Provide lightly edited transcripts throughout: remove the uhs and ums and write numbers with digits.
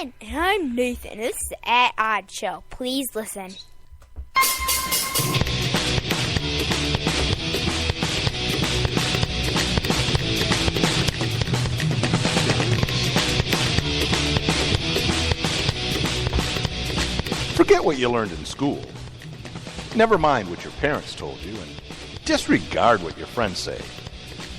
Ryan. And I'm Nathan. This is the At Odd Show. Please listen. Forget what you learned in school. Never mind what your parents told you, and disregard what your friends say.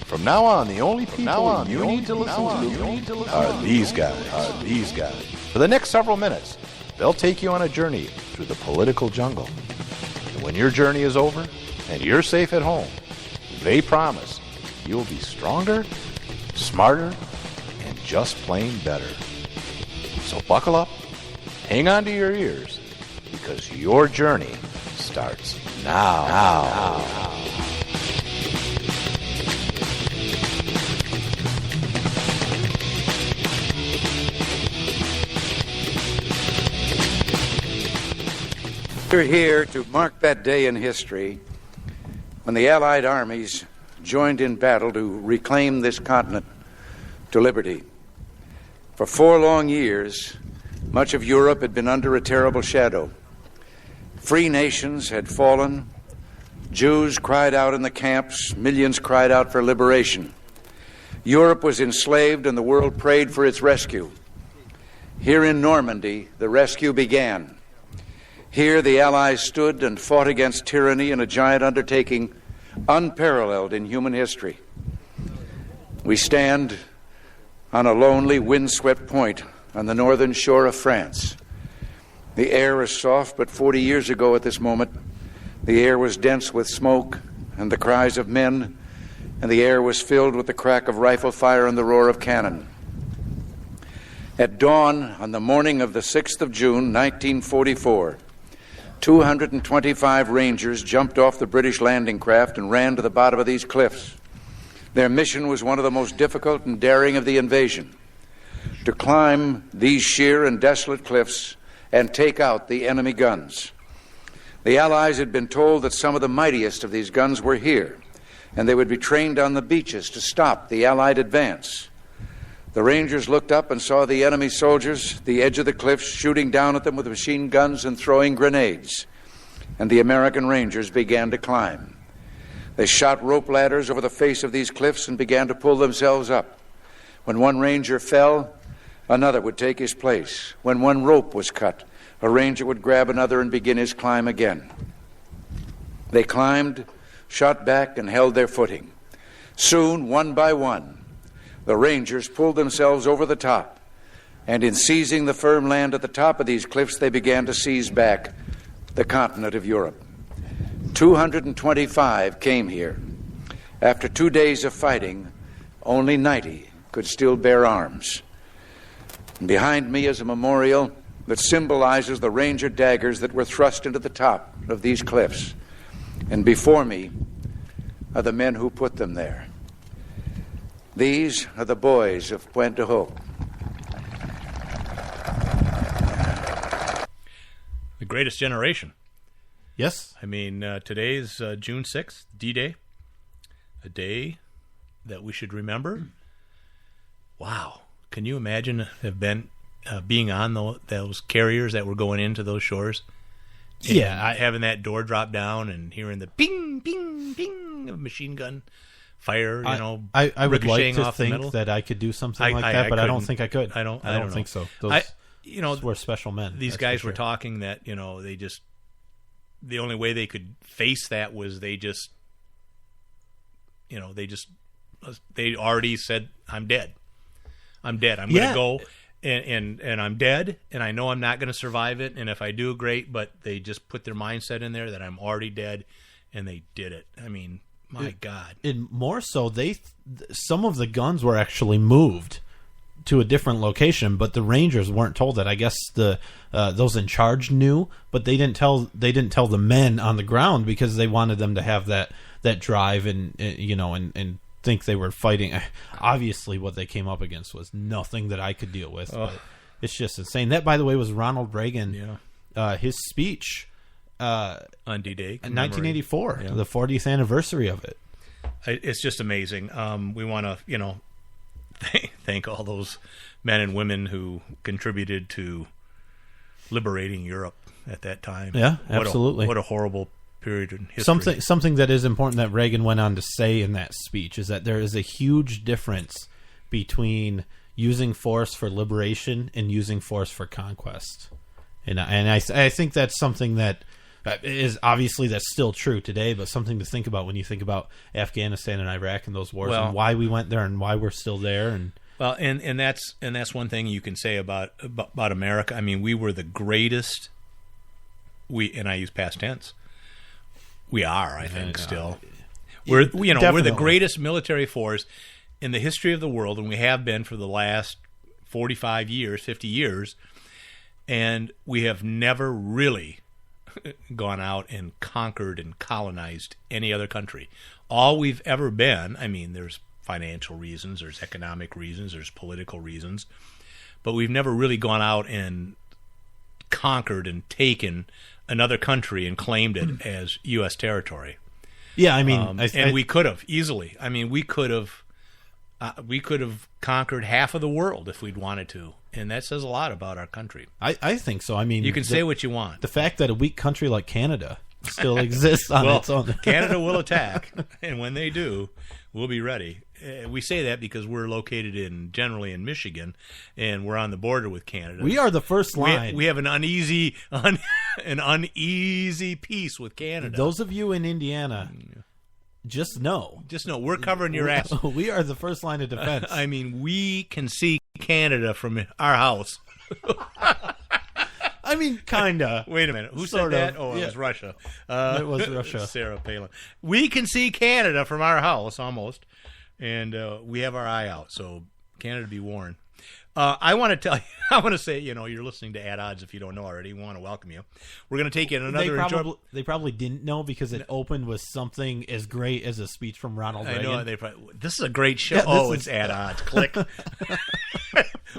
From now on, the only people you need to listen to are these guys. For the next several minutes, they'll take you on a journey through the political jungle. And when your journey is over and you're safe at home, they promise you'll be stronger, smarter, and just plain better. So buckle up, hang on to your ears, because your journey starts now. We're here to mark that day in history when the Allied armies joined in battle to reclaim this continent to liberty. For 4 long years, much of Europe had been under a terrible shadow. Free nations had fallen. Jews cried out in the camps. Millions cried out for liberation. Europe was enslaved, and the world prayed for its rescue. Here in Normandy, the rescue began. Here the Allies stood and fought against tyranny in a giant undertaking unparalleled in human history. We stand on a lonely, windswept point on the northern shore of France. The air is soft, but 40 years ago at this moment, the air was dense with smoke and the cries of men, and the air was filled with the crack of rifle fire and the roar of cannon. At dawn on the morning of the 6th of June, 1944, 225 Rangers jumped off the British landing craft and ran to the bottom of these cliffs. Their mission was one of the most difficult and daring of the invasion: to climb these sheer and desolate cliffs and take out the enemy guns. The Allies had been told that some of the mightiest of these guns were here, and they would be trained on the beaches to stop the Allied advance. The Rangers looked up and saw the enemy soldiers at the edge of the cliffs shooting down at them with machine guns and throwing grenades, and the American Rangers began to climb. They shot rope ladders over the face of these cliffs and began to pull themselves up. When one Ranger fell, another would take his place. When one rope was cut, a Ranger would grab another and begin his climb again. They climbed, shot back, and held their footing. Soon, one by one, the Rangers pulled themselves over the top, and in seizing the firm land at the top of these cliffs, they began to seize back the continent of Europe. 225 came here. After 2 days of fighting, only 90 could still bear arms. And behind me is a memorial that symbolizes the Ranger daggers that were thrust into the top of these cliffs. And before me are the men who put them there. These are the boys of Pointe du Hoc. The greatest generation. Yes. I mean, today's June 6th, D-Day, a day that we should remember. Wow. Can you imagine being on those carriers that were going into those shores? Yeah. Having that door drop down and hearing the ping, ping, ping of machine gun fire, I would like to think that I could do something like that, but I don't think I could. I don't think so. Those were special men. These guys were talking that, the only way they could face that was they already said, I'm dead. I'm going to go and I'm dead, and I know I'm not going to survive it, and if I do, great, but they just put their mindset in there that I'm already dead, and they did it. I mean, my God. And more so, some of the guns were actually moved to a different location, but the Rangers weren't told that. I guess those in charge knew, but they didn't tell the men on the ground because they wanted them to have that drive and think they were fighting. Obviously, what they came up against was nothing that I could deal with. But it's just insane. That, by the way, was Ronald Reagan. Yeah. His speech on D-Day in 1984, the 40th anniversary of it. It's just amazing. We want to, thank all those men and women who contributed to liberating Europe at that time. Yeah, absolutely. What a horrible period in history. Something that is important that Reagan went on to say in that speech is that there is a huge difference between using force for liberation and using force for conquest. And I think that's something that is obviously that's still true today, but something to think about when you think about Afghanistan and Iraq and those wars and why we went there and why we're still there. And well, and that's one thing you can say about America. I mean, we were the greatest. And I use past tense. We are, I think, still. We're the greatest military force in the history of the world, and we have been for the last 45 years, 50 years, and we have never really gone out and conquered and colonized any other country. All we've ever been, I mean, there's financial reasons, there's economic reasons, there's political reasons, but we've never really gone out and conquered and taken another country and claimed it as U.S. territory. Yeah, I mean, and we could have easily. I mean, we could have conquered half of the world if we'd wanted to, and that says a lot about our country. I think so. I mean, you can say what you want. The fact that a weak country like Canada still exists on its own. Canada will attack, and when they do, we'll be ready. We say that because we're located generally in Michigan, and we're on the border with Canada. We are the first line. We have an uneasy peace with Canada. Those of you in Indiana, just know we're covering your ass. We are the first line of defense. I mean, we can see Canada from our house. I mean, kinda. Wait a minute. Who said that? Oh, it was Russia. It was Russia. Sarah Palin. We can see Canada from our house almost. And we have our eye out, so Canada be warned. I want to say, you're listening to At Odds if you don't know already. We want to welcome you. We're going to take in another... They probably didn't know because it opened with something as great as a speech from Ronald Reagan. I know. This is a great show. It's At Odds. Click.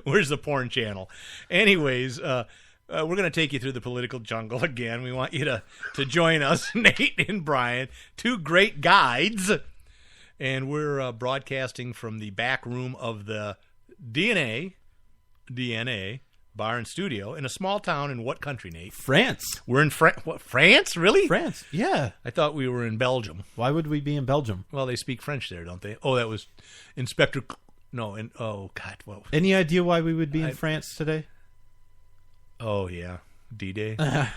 Where's the porn channel? Anyways, we're going to take you through the political jungle again. We want you to join us, Nate and Brian, two great guides. And we're broadcasting from the back room of the DNA Bar and Studio in a small town in what country, Nate? France. We're in France? Really? France, yeah. I thought we were in Belgium. Why would we be in Belgium? Well, they speak French there, don't they? Oh, that was Inspector... No, God. What? Any idea why we would be in France today? Oh, yeah. D-Day? That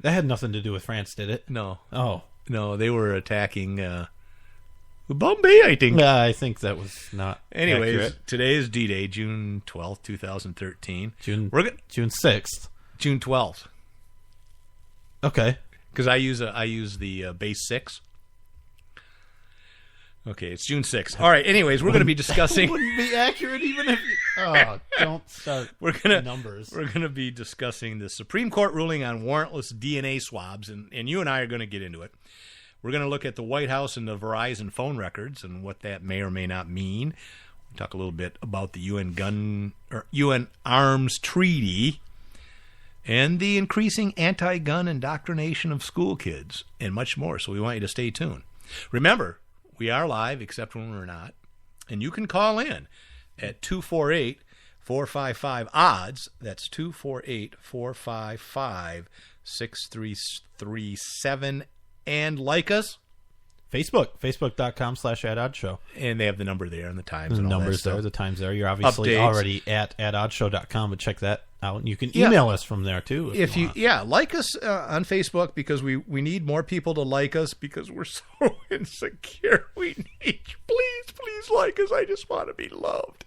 had nothing to do with France, did it? No. Oh. No, they were attacking... Bombay, I think. Yeah, I think that was not Anyways, accurate. Today is D-Day, June 12th, 2013. June 6th. June 12th. Okay. Because I use the base 6. Okay, it's June 6th. All right, anyways, we're going to be discussing... wouldn't be accurate even if you... Oh, don't start numbers. We're going to be discussing the Supreme Court ruling on warrantless DNA swabs, and you and I are going to get into it. We're going to look at the White House and the Verizon phone records and what that may or may not mean. We'll talk a little bit about the UN Arms Treaty and the increasing anti-gun indoctrination of school kids and much more. So we want you to stay tuned. Remember, we are live except when we're not. And you can call in at 248-455-ODDS. That's 248-455-6337. And like us. Facebook.com/AtOddShow. And they have the number there and the times. The and all numbers that there, the times there. You're obviously Updates. already at AtOddShow.com, but check that out. And you can email us from there, too. If you like us on Facebook, because we need more people to like us because we're so insecure. We need you. Please like us. I just want to be loved.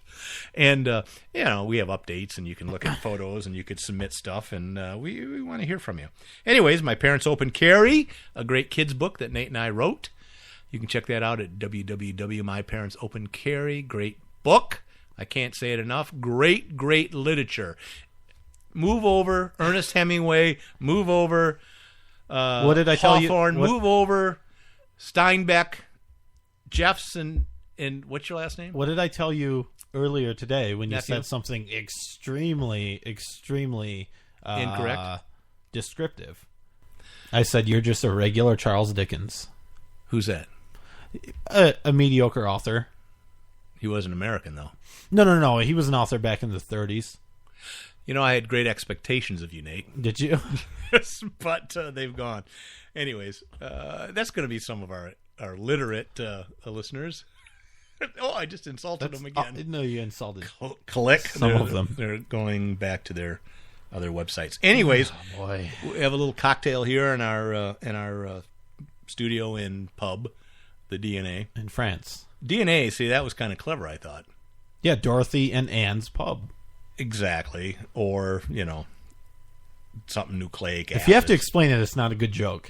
And, we have updates, and you can look at photos, and you could submit stuff, and we want to hear from you. Anyways, My Parents Open Carry, a great kids book that Nate and I wrote. You can check that out at www.myparentsopencarry. Great book. I can't say it enough. Great literature. Move over, Ernest Hemingway. Move over, what did I tell you? Hawthorne. Move over, Steinbeck, Jeffson, and what's your last name? What did I tell you earlier today when you Nephew? said something extremely incorrect, descriptive? I said you're just a regular Charles Dickens. Who's that? A mediocre author. He wasn't American, though. No. He was an author back in the 30s. You know, I had great expectations of you, Nate. Did you? Yes, but they've gone. Anyways, that's going to be some of our literate listeners. Oh, I just insulted them again. No, you insulted. Click. Some of them. They're going back to their other websites. Anyways, boy, we have a little cocktail here in our studio in pub, the DNA. In France. DNA, see, that was kind of clever, I thought. Yeah, Dorothy and Anne's pub. Exactly. Or, something nucleic acid. If you have to explain it, it's not a good joke.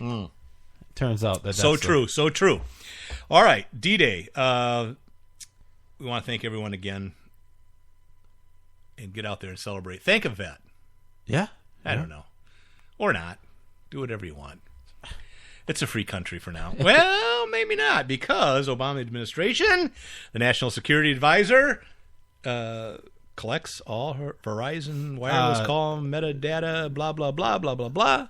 Turns out that's so true. All right, D-Day. We want to thank everyone again and get out there and celebrate. Thank a vet. Yeah. I don't know. Or not. Do whatever you want. It's a free country for now. Well, maybe not, because Obama administration, the National Security Advisor, collects all her Verizon wireless call metadata, blah, blah, blah, blah, blah, blah.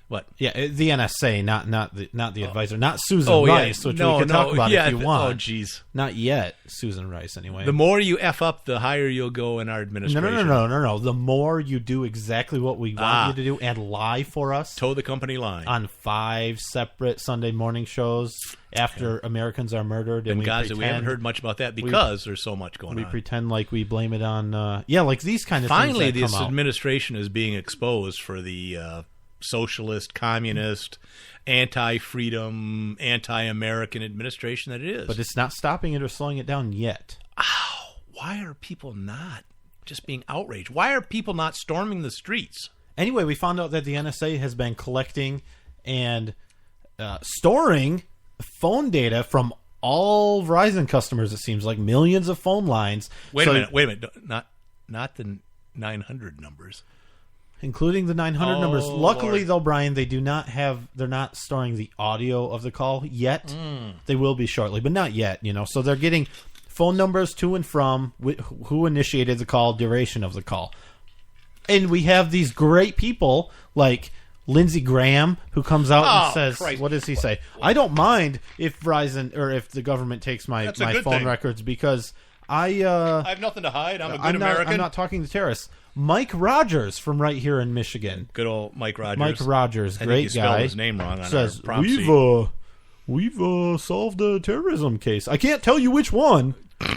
What? Yeah, the NSA, not the advisor, not Susan Rice, which we can talk about if you want. Oh, jeez. Not yet, Susan Rice, anyway. The more you F up, the higher you'll go in our administration. No. The more you do exactly what we want you to do and lie for us. Toe the company line. On 5 separate Sunday morning shows after Americans are murdered. And guys, we haven't heard much about that because there's so much going on. We pretend like we blame it on, like these kind of Finally, things that this come out. administration is being exposed for the socialist, communist, anti-freedom, anti-American administration that it is. But it's not stopping it or slowing it down yet. Why are people not just being outraged? Why are people not storming the streets? Anyway, we found out that the NSA has been collecting and storing phone data from all Verizon customers, it seems like, millions of phone lines. Wait a minute. Not the 900 numbers. Including the 900 numbers. Luckily, though, Brian, they're not storing the audio of the call yet. They will be shortly, but not yet, So they're getting phone numbers to and from, who initiated the call, duration of the call. And we have these great people like Lindsey Graham, who comes out and says, Christ. What does he say? I don't mind if Verizon or if the government takes my phone records because I have nothing to hide. I'm a good American. I'm not talking to terrorists. Mike Rogers from right here in Michigan. Good old Mike Rogers. Mike Rogers, great I think you guy. spelled his name wrong on says, our prompt we've solved a terrorism case. I can't tell you which one,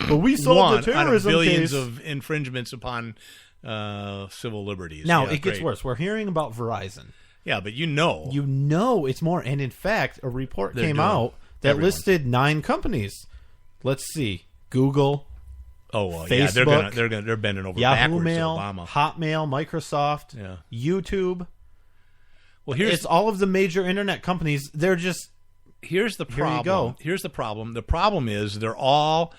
but we solved a terrorism out of billions case. of infringements upon civil liberties. Now, it gets worse. We're hearing about Verizon. Yeah, but You know it's more. And in fact, a report came out that listed 9 companies. Let's see. Google, Facebook, yeah, they're bending over Yahoo backwards Mail, to Obama. Hotmail, Microsoft, YouTube. Well, it's all of the major internet companies. They're just here's the problem. Here you go. Here's the problem. The problem is they're all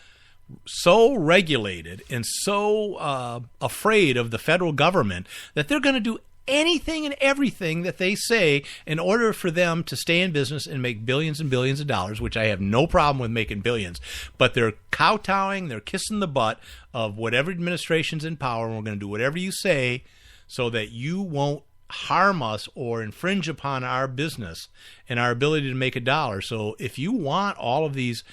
so regulated and so afraid of the federal government that they're going to do anything and everything that they say in order for them to stay in business and make billions and billions of dollars, which I have no problem with making billions. But they're kowtowing, they're kissing the butt of whatever administration's in power, and we're going to do whatever you say so that you won't harm us or infringe upon our business and our ability to make a dollar. So if you want all of these,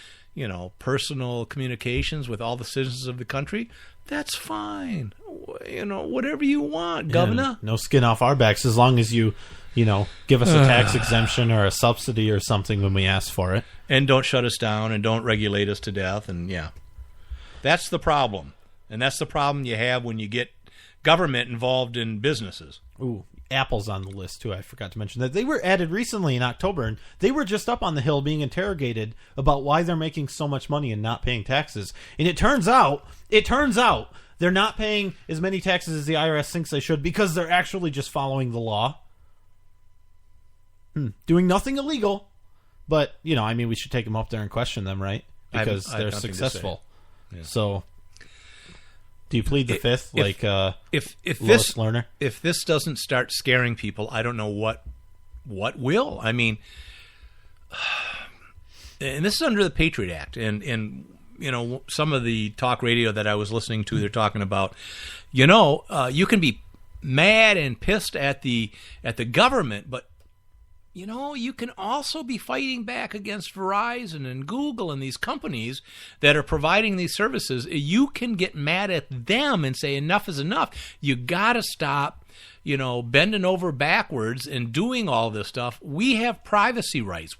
personal communications with all the citizens of the country, that's fine. Whatever you want, Governor. No skin off our backs as long as you give us a tax exemption or a subsidy or something when we ask for it. And don't shut us down and don't regulate us to death. And that's the problem. And that's the problem you have when you get government involved in businesses. Ooh, Apple's on the list too. I forgot to mention that they were added recently in October, and they were just up on the Hill being interrogated about why they're making so much money and not paying taxes. And it turns out they're not paying as many taxes as the IRS thinks they should because they're actually just following the law, doing nothing illegal. But we should take them up there and question them, right? Because they're successful. Yeah. So. Do you plead the fifth, if Lois Lerner? If this doesn't start scaring people, I don't know what will. I mean, and this is under the Patriot Act, and some of the talk radio that I was listening to, they're talking about, you can be mad and pissed at the government, but you can also be fighting back against Verizon and Google and these companies that are providing these services. You can get mad at them and say enough is enough. You got to stop, bending over backwards and doing all this stuff. We have privacy rights.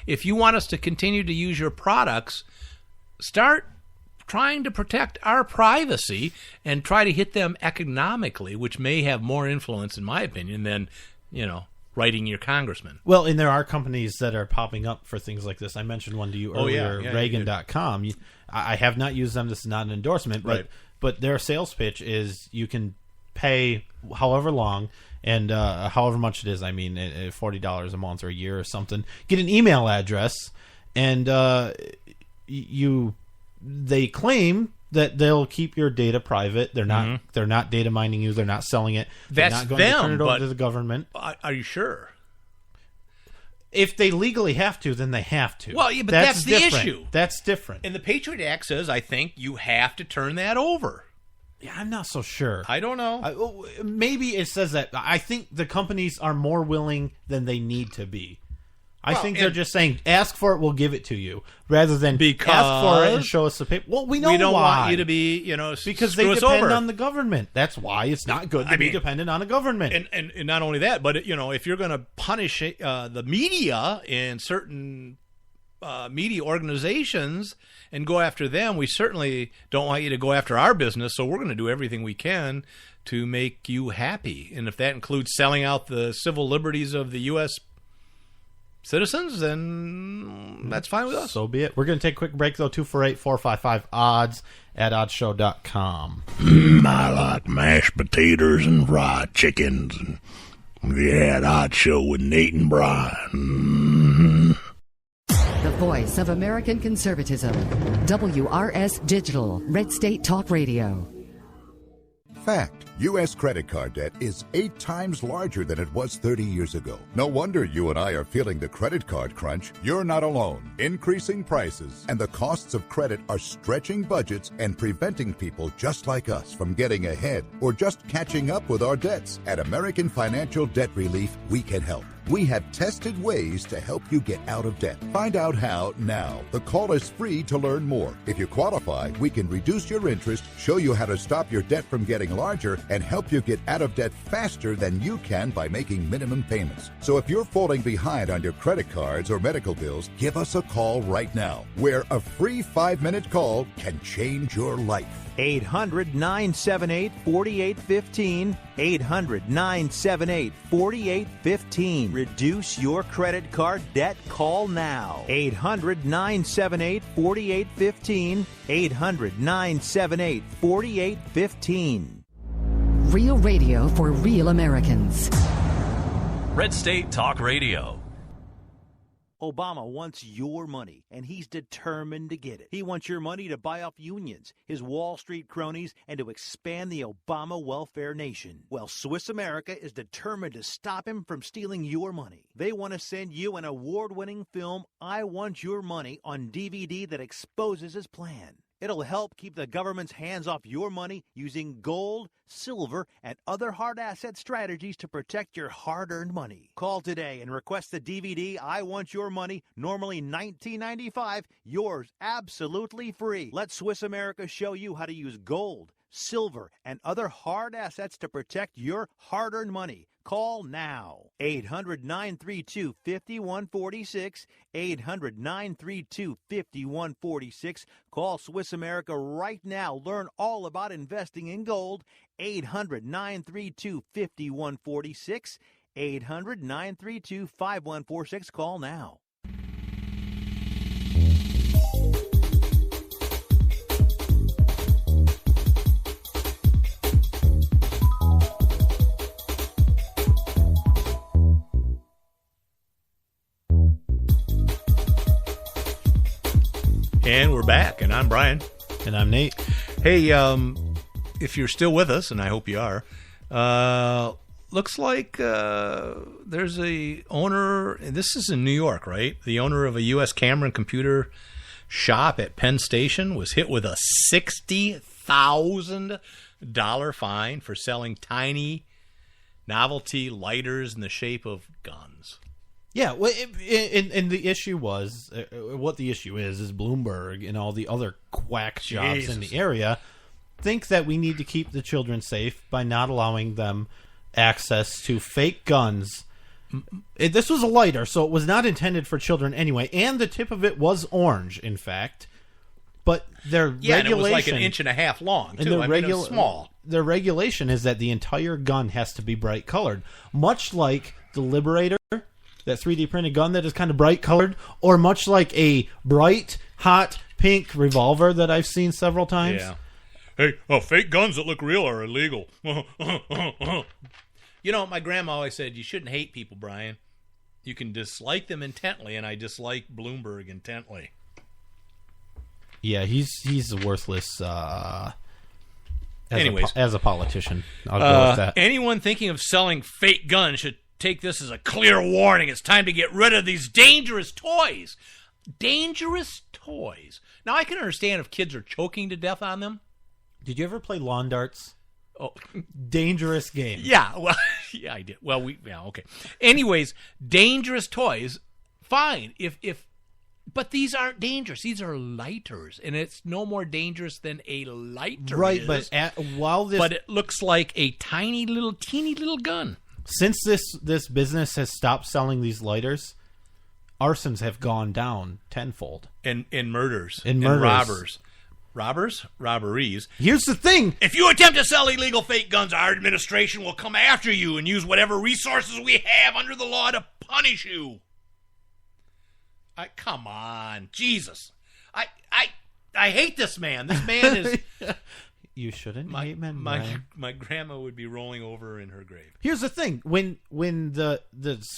If you want us to continue to use your products, start trying to protect our privacy and try to hit them economically, which may have more influence, in my opinion, than, writing your congressman. Well, and there are companies that are popping up for things like this. I mentioned one to you earlier, Reagan.com. I have not used them. This is not an endorsement, but their sales pitch is you can pay however long and however much it is. I mean, $40 a month or a year or something. Get an email address, and they claim that they'll keep your data private. They're not. They're not data mining you. They're not selling it. They're That's not going to turn it over but to the government. Are you sure? If they legally have to, then they have to. Well, yeah, but that's the issue. That's different. And the Patriot Act says, I think, you have to turn that over. Yeah, I'm not so sure. I don't know. Maybe it says that. I think the companies are more willing than they need to be. I think they're just saying, ask for it, we'll give it to you, rather than ask for it and show us the paper. Well, we know why. We don't want you to be, because they depend on the government. That's why it's not good to be dependent on a government. And not only that, but if you're going to punish the media and certain media organizations and go after them, we certainly don't want you to go after our business. So we're going to do everything we can to make you happy, and if that includes selling out the civil liberties of the U.S. citizens, then that's fine with us. So be it. We're going to take a quick break, though. 248-455-ODDS at oddshow.com. I like mashed potatoes and fried chickens. And yeah, Odd Show with Nate and Brian. The voice of American conservatism. WRS Digital, Red State Talk Radio. Fact. U.S. credit card debt is 8 times larger than it was 30 years ago. No wonder you and I are feeling the credit card crunch. You're not alone. Increasing prices and the costs of credit are stretching budgets and preventing people just like us from getting ahead or just catching up with our debts. At American Financial Debt Relief, we can help. We have tested ways to help you get out of debt. Find out how now. The call is free to learn more. If you qualify, we can reduce your interest, show you how to stop your debt from getting larger, and help you get out of debt faster than you can by making minimum payments. So if you're falling behind on your credit cards or medical bills, give us a call right now, where a free 5-minute call can change your life. 800-978-4815. 800-978-4815. Reduce your credit card debt. Call now. 800-978-4815. 800-978-4815. Real radio for real Americans. Red State Talk Radio. Obama wants your money, and he's determined to get it. He wants your money to buy off unions, his Wall Street cronies, and to expand the Obama welfare nation. Well, Swiss America is determined to stop him from stealing your money. They want to send you an award-winning film, I Want Your Money, on DVD that exposes his plan. It'll help keep the government's hands off your money using gold, silver, and other hard asset strategies to protect your hard-earned money. Call today and request the DVD, I Want Your Money, normally $19.95, yours absolutely free. Let Swiss America show you how to use gold, silver, and other hard assets to protect your hard-earned money. Call now. 800-932-5146. 800-932-5146. Call Swiss America right now. Learn all about investing in gold. 800-932-5146. 800-932-5146. Call now. And we're back, and I'm Brian. And I'm Nate. Hey, if you're still with us, and I hope you are, looks like there's a owner, and this is in New York, right? The owner of a U.S. camera and computer shop at Penn Station was hit with a $60,000 fine for selling tiny novelty lighters in the shape of guns. Yeah, well, and the issue was, what the issue is Bloomberg and all the other quack jobs in the area think that we need to keep the children safe by not allowing them access to fake guns. This was a lighter, so it was not intended for children anyway, and the tip of it was orange, in fact. But their regulation... and it was like an inch and a half long, too. It was small. Their regulation is that the entire gun has to be bright colored, much like the Liberator, that 3D printed gun that is kind of bright colored, or much like a bright, hot pink revolver that I've seen several times. Yeah. Hey, fake guns that look real are illegal. You know, my grandma always said, you shouldn't hate people, Brian. You can dislike them intently, and I dislike Bloomberg intently. Yeah, he's worthless. Anyways, as a politician, I'll go with that. Anyone thinking of selling fake guns should take this as a clear warning. It's time to get rid of these dangerous toys. Dangerous toys. Now, I can understand if kids are choking to death on them. Did you ever play lawn darts? Oh, dangerous game. Yeah, well, yeah, I did. Well, okay. Anyways, dangerous toys, fine. But these aren't dangerous. These are lighters, and it's no more dangerous than a lighter right, is. But but it looks like a teeny little gun. Since this business has stopped selling these lighters, arsons have gone down tenfold. And murders. And robbers. Robberies. Here's the thing. If you attempt to sell illegal fake guns, our administration will come after you and use whatever resources we have under the law to punish you. Come on. Jesus. I hate this man. This man is... You shouldn't hate men. My grandma would be rolling over in her grave. Here's the thing: when the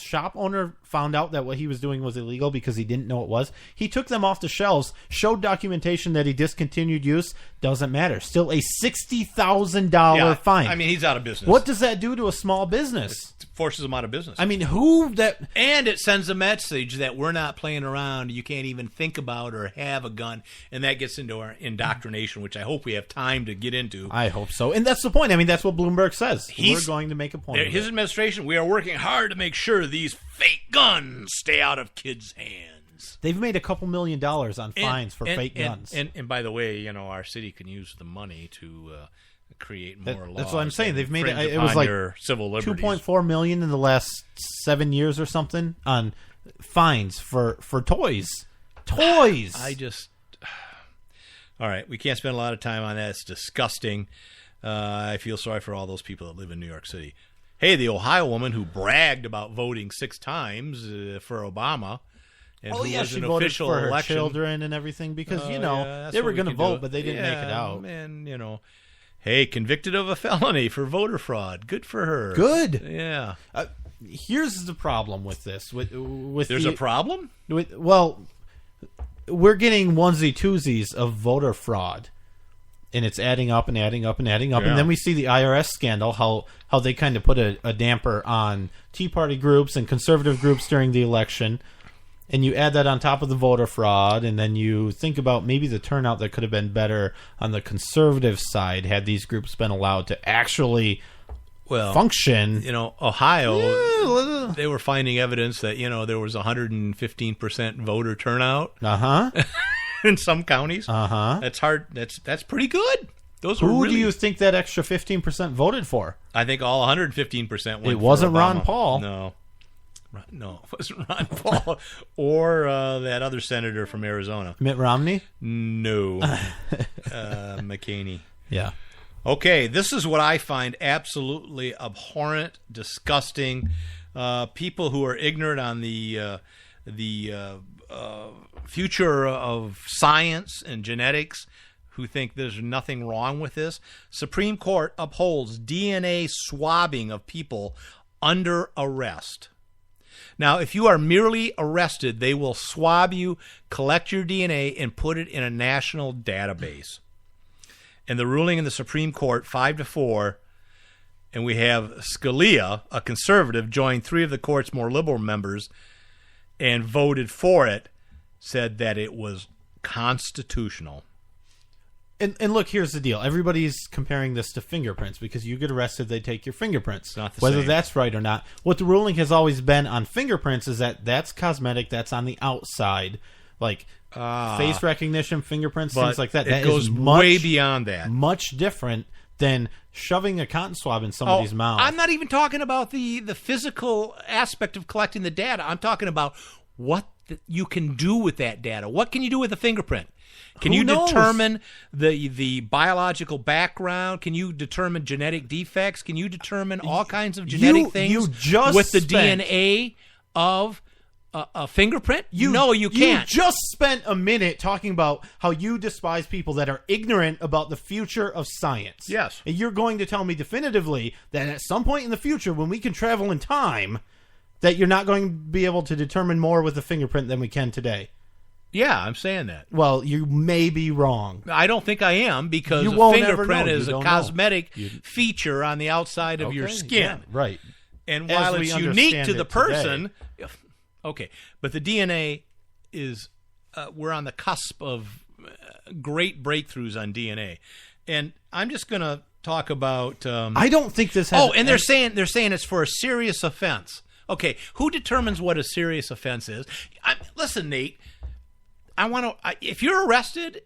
shop owner found out that what he was doing was illegal because he didn't know it was, he took them off the shelves, showed documentation that he discontinued use. Doesn't matter. Still a $60,000 fine. I mean, he's out of business. What does that do to a small business? It forces him out of business. I mean, and it sends a message that we're not playing around. You can't even think about or have a gun, and that gets into our indoctrination, which I hope we have time to get into. I hope so, and that's the point. I mean, that's what Bloomberg says. We're going to make a point. His administration, we are working hard to make sure these fake guns stay out of kids' hands. They've made a couple $1 million on fines for fake guns. And by the way, our city can use the money to create more laws. That's what I'm saying. They've made it was like civil liberties. $2.4 million in the last 7 years or something on fines for toys. Toys. All right, we can't spend a lot of time on that. It's disgusting. I feel sorry for all those people that live in New York City. Hey, the Ohio woman who bragged about voting 6 times for Obama, and who was she an voted official for her election. Children and everything because they were going to vote, but they didn't make it out. And hey, convicted of a felony for voter fraud. Good for her. Good. Yeah. Here's the problem with this. There's a problem? We're getting onesie-twosies of voter fraud, and it's adding up and adding up and adding up. Yeah. And then we see the IRS scandal, how they kind of put a damper on Tea Party groups and conservative groups during the election. And you add that on top of the voter fraud, and then you think about maybe the turnout that could have been better on the conservative side had these groups been allowed to actually function. Ohio, they were finding evidence that, there was 115% voter turnout. In some counties. That's hard. That's pretty good. Who do you think that extra 15% voted for? I think all 115% went. It wasn't for Obama. Ron Paul. No, it wasn't Ron Paul or that other senator from Arizona, Mitt Romney. No, McCaney. Yeah. Okay, this is what I find absolutely abhorrent, disgusting. People who are ignorant on the future of science and genetics, who think there's nothing wrong with this. Supreme Court upholds DNA swabbing of people under arrest. Now, if you are merely arrested, they will swab you, collect your DNA, and put it in a national database. And the ruling in the Supreme Court, 5-4, and we have Scalia, a conservative, joined 3 of the court's more liberal members and voted for it, said that it was constitutional. And look, here's the deal. Everybody's comparing this to fingerprints because you get arrested, they take your fingerprints. Not the Whether same. that's right or not. What the ruling has always been on fingerprints is that that's cosmetic, that's on the outside. Like face recognition, fingerprints, things like that. It goes way beyond that. Much different than shoving a cotton swab in somebody's mouth. I'm not even talking about the physical aspect of collecting the data. I'm talking about what you can do with that data. What can you do with a fingerprint? Can you determine the biological background? Can you determine genetic defects? Can you determine all kinds of genetic things with the DNA of a fingerprint? No, you can't. You just spent a minute talking about how you despise people that are ignorant about the future of science. Yes. And you're going to tell me definitively that at some point in the future, when we can travel in time, that you're not going to be able to determine more with a fingerprint than we can today. Yeah, I'm saying that. Well, you may be wrong. I don't think I am, because You a won't ever fingerprint know. is You a don't cosmetic know. feature on the outside of your skin. Yeah, right. And As while we it's unique understand to the it person, okay, but the DNA is, we're on the cusp of great breakthroughs on DNA. And I'm just going to talk about... I don't think this has... Oh, and they're saying it's for a serious offense. Okay, who determines what a serious offense is? Listen, Nate, if you're arrested,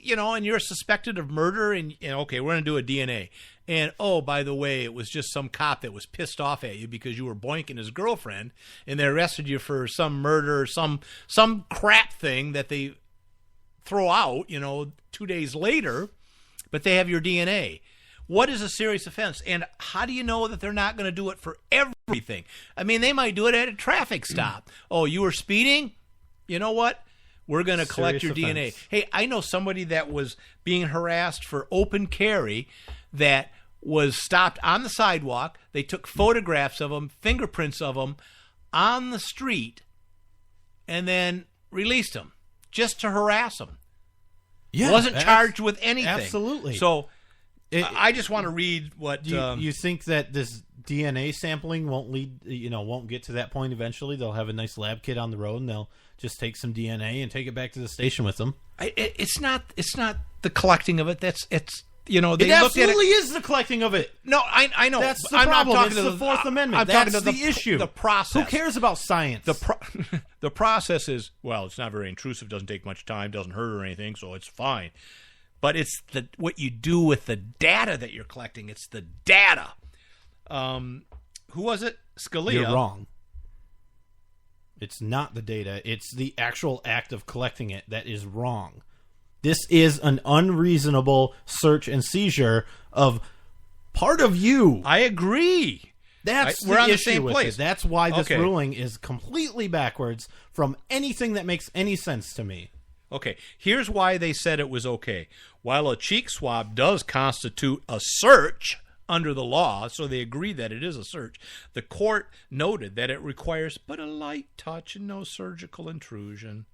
and you're suspected of murder, and okay, we're going to do a DNA. And, oh, by the way, it was just some cop that was pissed off at you because you were boinking his girlfriend, and they arrested you for some murder, some crap thing that they throw out, 2 days later, but they have your DNA. What is a serious offense? And how do you know that they're not going to do it for everything? I mean, they might do it at a traffic stop. Oh, you were speeding? You know what? We're going to collect your DNA. Hey, I know somebody that was being harassed for open carry that was stopped on the sidewalk. They took photographs of him, fingerprints of him on the street, and then released him just to harass him. Yeah, wasn't charged with anything. Absolutely. So I just want to read what... you think that this DNA sampling won't get to that point eventually? They'll have a nice lab kit on the road, and they'll just take some DNA and take it back to the station with them. It's not the collecting of it. They it looked absolutely at it. is the collecting of it. No, I know. That's the I'm problem. not talking It's to the Fourth Amendment. I'm That's talking to the issue. The process. Who cares about science? The process is, well, it's not very intrusive. Doesn't take much time. Doesn't hurt or anything, so it's fine. But it's what you do with the data that you're collecting. It's the data. Who was it? Scalia. You're wrong. It's not the data. It's the actual act of collecting it that is wrong. This is an unreasonable search and seizure of part of you. I agree. We're on the same place. That's why this ruling is completely backwards from anything that makes any sense to me. Okay, here's why they said it was okay. While a cheek swab does constitute a search under the law, so they agree that it is a search, the court noted that it requires but a light touch and no surgical intrusion.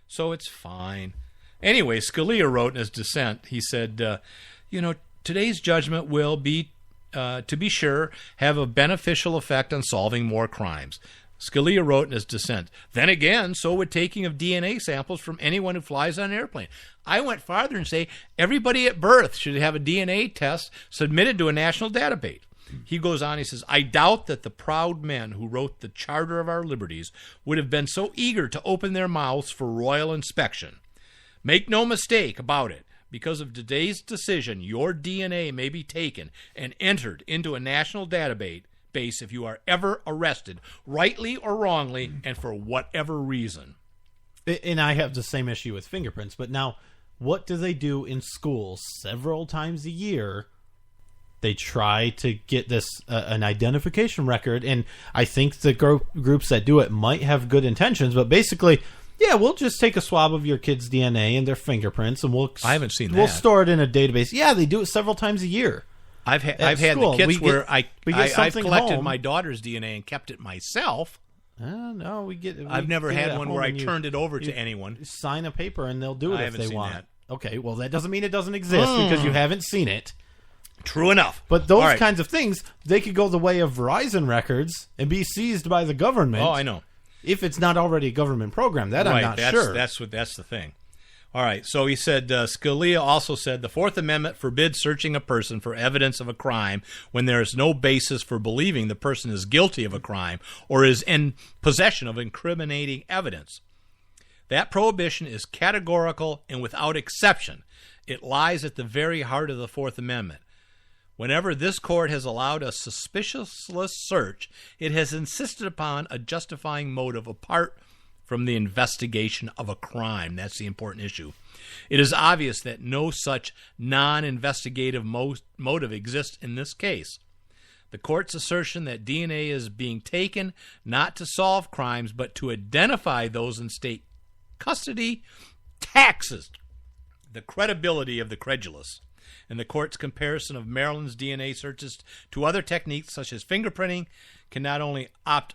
So it's fine. Anyway, Scalia wrote in his dissent, he said, today's judgment will be, to be sure, have a beneficial effect on solving more crimes. Scalia wrote in his dissent, then again, so would taking of DNA samples from anyone who flies on an airplane. I went farther and say everybody at birth should have a DNA test submitted to a national database. He goes on, he says, I doubt that the proud men who wrote the Charter of Our Liberties would have been so eager to open their mouths for royal inspection. Make no mistake about it. Because of today's decision, your DNA may be taken and entered into a national database if you are ever arrested, rightly or wrongly, and for whatever reason. And I have the same issue with fingerprints, but now, what do they do in schools several times a year? They try to get this an identification record, and I think the groups that do it might have good intentions, but basically, yeah, we'll just take a swab of your kid's DNA and their fingerprints, and I haven't seen that. We'll store it in a database. Yeah, they do it several times a year. I've had the kits where I've collected my daughter's DNA and kept it myself. No, I've never had one where I turned it over to anyone. Sign a paper and they'll do it if they want. That. Okay, well that doesn't mean it doesn't exist because you haven't seen it. True enough. But those kinds of things, they could go the way of Verizon records and be seized by the government. Oh, I know. If it's not already a government program, I'm not sure. That's the thing. All right, so he said, Scalia also said, the Fourth Amendment forbids searching a person for evidence of a crime when there is no basis for believing the person is guilty of a crime or is in possession of incriminating evidence. That prohibition is categorical and without exception. It lies at the very heart of the Fourth Amendment. Whenever this court has allowed a suspiciousless search, it has insisted upon a justifying motive apart from the investigation of a crime. That's the important issue. It is obvious that no such non-investigative motive exists in this case. The court's assertion that DNA is being taken not to solve crimes but to identify those in state custody taxes the credibility of the credulous. And the court's comparison of Maryland's DNA searches to other techniques such as fingerprinting can not only opt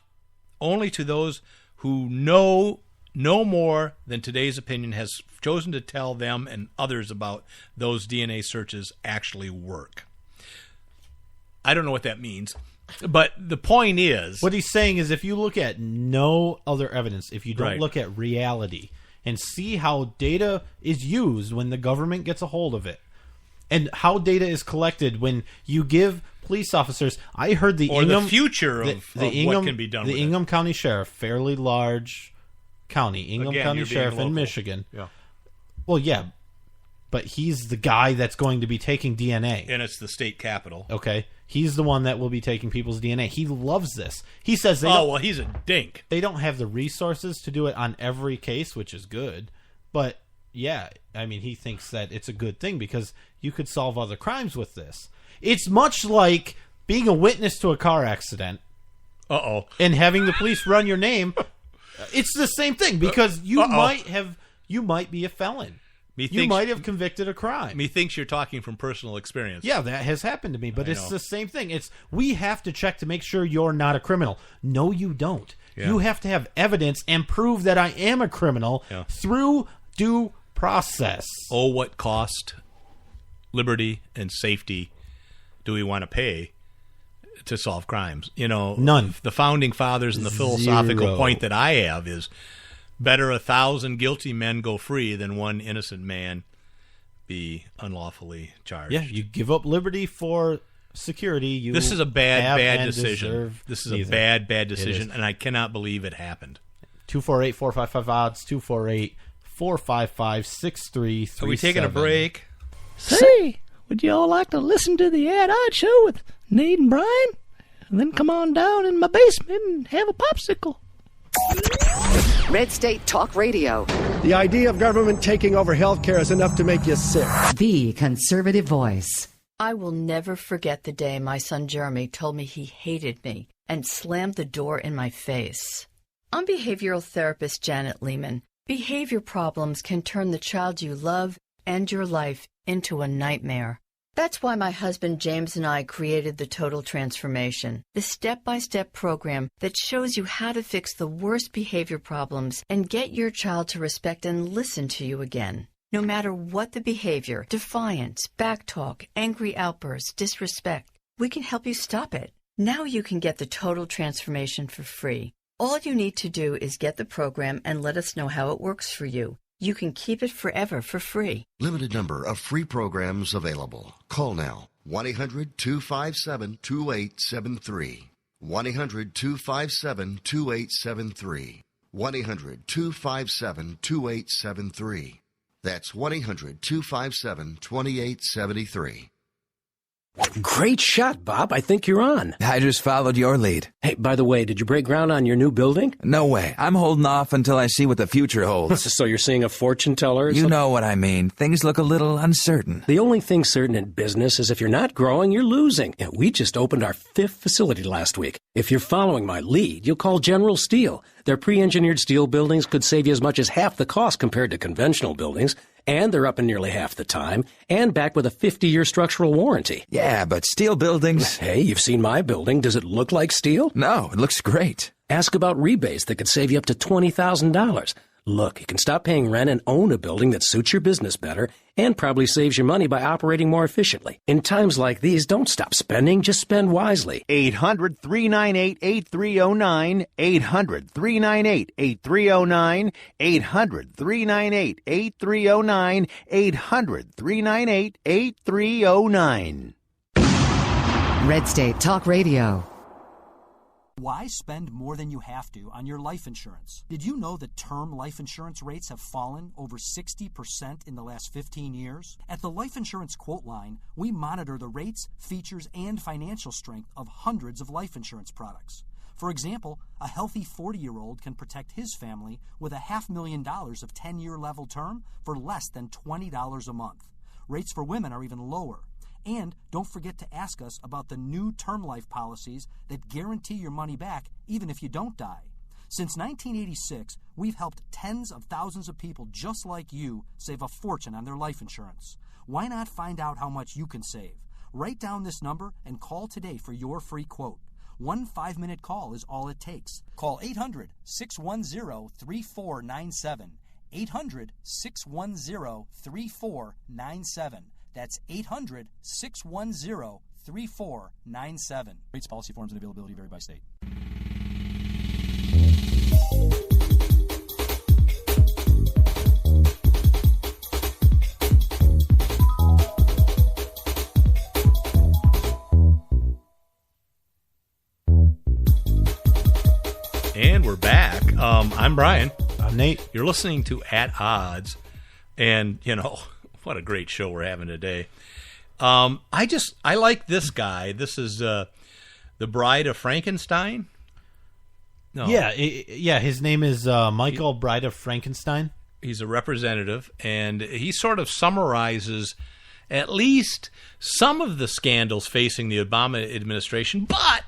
only to those who know no more than today's opinion has chosen to tell them and others about those DNA searches actually work. I don't know what that means, but the point is... What he's saying is if you look at no other evidence, if you don't Right. look at reality and see how data is used when the government gets a hold of it, and how data is collected when you give police officers... I heard the or Ingham... the future of what can be done with the Ingham County Sheriff, fairly large county, Ingham Again, County you're being Sheriff in local. Michigan. Yeah. Well, yeah, but he's the guy that's going to be taking DNA. And it's the state capital. Okay, he's the one that will be taking people's DNA. He loves this. He says He's a dink. they don't have the resources to do it on every case, which is good. But yeah, I mean, he thinks that it's a good thing because you could solve other crimes with this. It's much like being a witness to a car accident and having the police run your name. It's the same thing because you might be a felon. You might have convicted a crime. Methinks you're talking from personal experience. Yeah, that has happened to me, but I it's know. the same thing. We have to check to make sure you're not a criminal. No, you don't. Yeah. You have to have evidence and prove that I am a criminal through due process. Oh, what cost, liberty, and safety do we want to pay to solve crimes? None. The founding fathers and the philosophical Zero. point that I have is better 1,000 guilty men go free than one innocent man be unlawfully charged. Yeah, you give up liberty for security. This is a bad decision. deserve This is neither. a bad It decision, is. and I cannot believe it happened. 248-455-ODDS, 248-455-6337. Are we taking a break? Say, would you all like to listen to the Ed Odd Show with Nate and Brian? And then come on down in my basement and have a popsicle. Red State Talk Radio. The idea of government taking over healthcare is enough to make you sick. The conservative voice. I will never forget the day my son Jeremy told me he hated me and slammed the door in my face. I'm behavioral therapist Janet Lehman. Behavior problems can turn the child you love and your life into a nightmare. That's why my husband James and I created the Total Transformation, the step-by-step program that shows you how to fix the worst behavior problems and get your child to respect and listen to you again. No matter what the behavior, defiance, backtalk, angry outbursts, disrespect, we can help you stop it. Now you can get the Total Transformation for free. All you need to do is get the program and let us know how it works for you. You can keep it forever for free. Limited number of free programs available. Call now. 1-800-257-2873. 1-800-257-2873. 1-800-257-2873. That's 1-800-257-2873. Great shot, Bob. I think you're on. I just followed your lead. Hey, by the way, did you break ground on your new building? No way. I'm holding off until I see what the future holds. So you're seeing a fortune teller? You know what I mean. Things look a little uncertain. The only thing certain in business is if you're not growing, you're losing. And we just opened our 5th facility last week. If you're following my lead, you'll call General Steel. Their pre-engineered steel buildings could save you as much as half the cost compared to conventional buildings. And they're up in nearly half the time, and backed with a 50-year structural warranty. Yeah, but steel buildings... Hey, you've seen my building. Does it look like steel? No, it looks great. Ask about rebates that could save you up to $20,000. Look, you can stop paying rent and own a building that suits your business better and probably saves you money by operating more efficiently. In times like these, don't stop spending, just spend wisely. 800-398-8309, 800-398-8309, 800-398-8309, 800-398-8309. Red State Talk Radio. Why spend more than you have to on your life insurance? Did you know that term life insurance rates have fallen over 60% in the last 15 years? At the Life Insurance Quote Line, we monitor the rates, features, and financial strength of hundreds of life insurance products. For example, a healthy 40-year-old can protect his family with $500,000 of 10-year level term for less than $20 a month. Rates for women are even lower. And don't forget to ask us about the new term life policies that guarantee your money back even if you don't die. Since 1986, we've helped tens of thousands of people just like you save a fortune on their life insurance. Why not find out how much you can save? Write down this number and call today for your free quote. 1 5-minute call is all it takes. Call 800-610-3497. 800-610-3497. That's 800-610-3497. Rates, policy forms, and availability vary by state. And we're back. I'm Brian. I'm Nate. You're listening to At Odds. And, you know, what a great show we're having today. I like this guy. This is the Bride of Frankenstein. No. Yeah, his name is Michael Bride of Frankenstein. He's a representative, and he sort of summarizes at least some of the scandals facing the Obama administration, but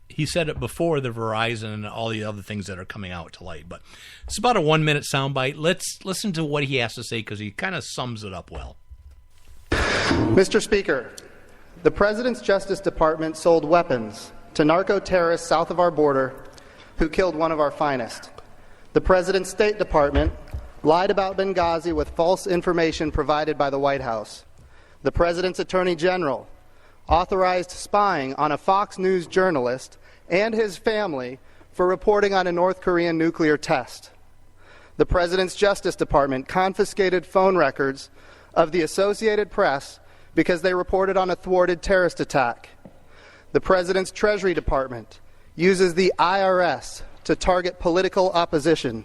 he said it before the Verizon and all the other things that are coming out to light. But it's about a 1-minute soundbite. Let's listen to what he has to say because he kind of sums it up well. Mr. Speaker, the President's Justice Department sold weapons to narco-terrorists south of our border who killed one of our finest. The President's State Department lied about Benghazi with false information provided by the White House. The President's Attorney General authorized spying on a Fox News journalist and his family for reporting on a North Korean nuclear test. The President's Justice Department confiscated phone records of the Associated Press because they reported on a thwarted terrorist attack. The President's Treasury Department uses the IRS to target political opposition.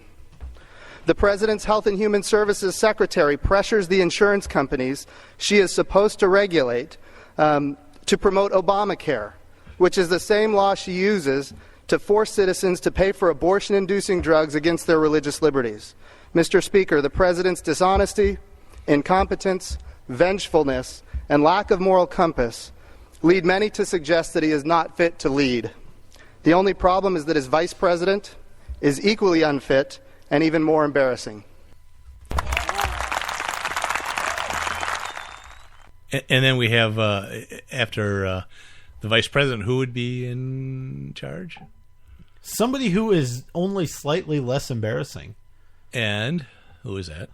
The President's Health and Human Services Secretary pressures the insurance companies she is supposed to regulate to promote Obamacare, which is the same law she uses to force citizens to pay for abortion-inducing drugs against their religious liberties. Mr. Speaker, the President's dishonesty, incompetence, vengefulness, and lack of moral compass lead many to suggest that he is not fit to lead. The only problem is that his Vice President is equally unfit and even more embarrassing. And then we have, after the Vice President, who would be in charge? Somebody who is only slightly less embarrassing. And who is that?